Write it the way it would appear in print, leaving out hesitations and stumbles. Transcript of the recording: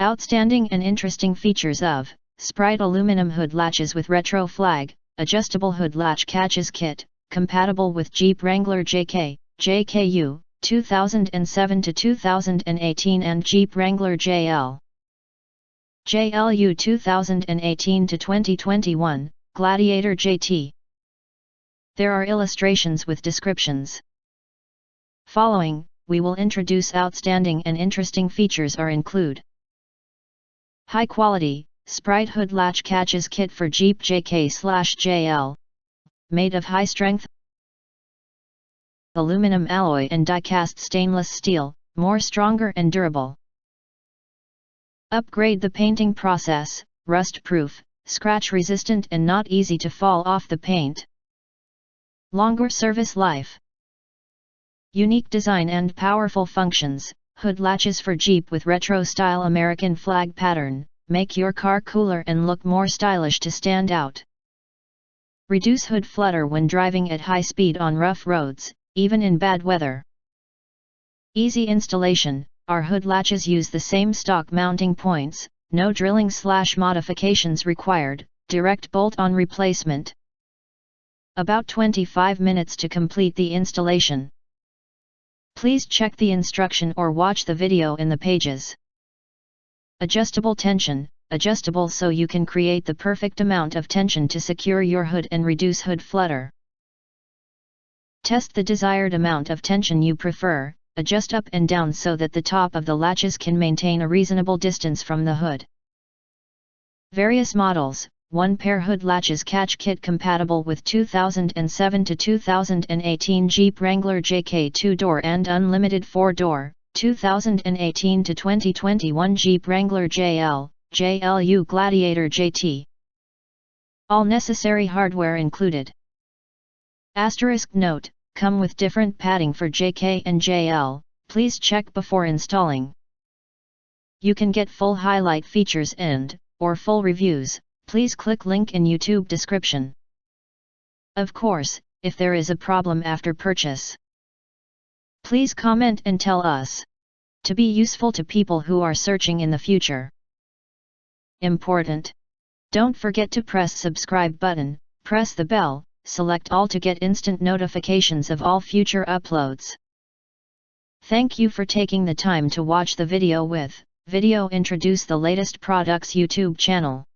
Outstanding and interesting features of Xprite Aluminum Hood Latches with Retro Flag, Adjustable Hood Latch Catches Kit, compatible with Jeep Wrangler JK, JKU, 2007 to 2018 and Jeep Wrangler JL. JLU 2018 to 2021, Gladiator JT. There are illustrations with descriptions. Following, we will introduce outstanding and interesting features are include: high quality, Xprite Hood Latch Catches Kit for Jeep JK/JL, made of high strength aluminum alloy and die-cast stainless steel, more stronger and durable. Upgrade the painting process, rust-proof, scratch-resistant and not easy to fall off the paint. Longer service life. Unique design and powerful functions, hood latches for Jeep with retro-style American flag pattern, make your car cooler and look more stylish to stand out. Reduce hood flutter when driving at high speed on rough roads, even in bad weather. Easy installation, our hood latches use the same stock mounting points, no drilling/modifications required, direct bolt-on replacement. About 25 minutes to complete the installation. Please check the instruction or watch the video in the pages. Adjustable tension, adjustable so you can create the perfect amount of tension to secure your hood and reduce hood flutter. Test the desired amount of tension you prefer, adjust up and down so that the top of the latches can maintain a reasonable distance from the hood. Various models, 1 pair hood latches catch kit compatible with 2007 to 2018 Jeep Wrangler JK 2-door and unlimited 4-door, 2018 to 2021 Jeep Wrangler JL, JLU Gladiator JT. All necessary hardware included. Asterisk note, come with different padding for JK and JL, please check before installing. You can get full highlight features or full reviews, please click link in YouTube description. Of course, if there is a problem after purchase, please comment and tell us. To be useful to people who are searching in the future. Important. Don't forget to press subscribe button, press the bell, select all to get instant notifications of all future uploads. Thank you for taking the time to watch the video introduce the latest products YouTube channel.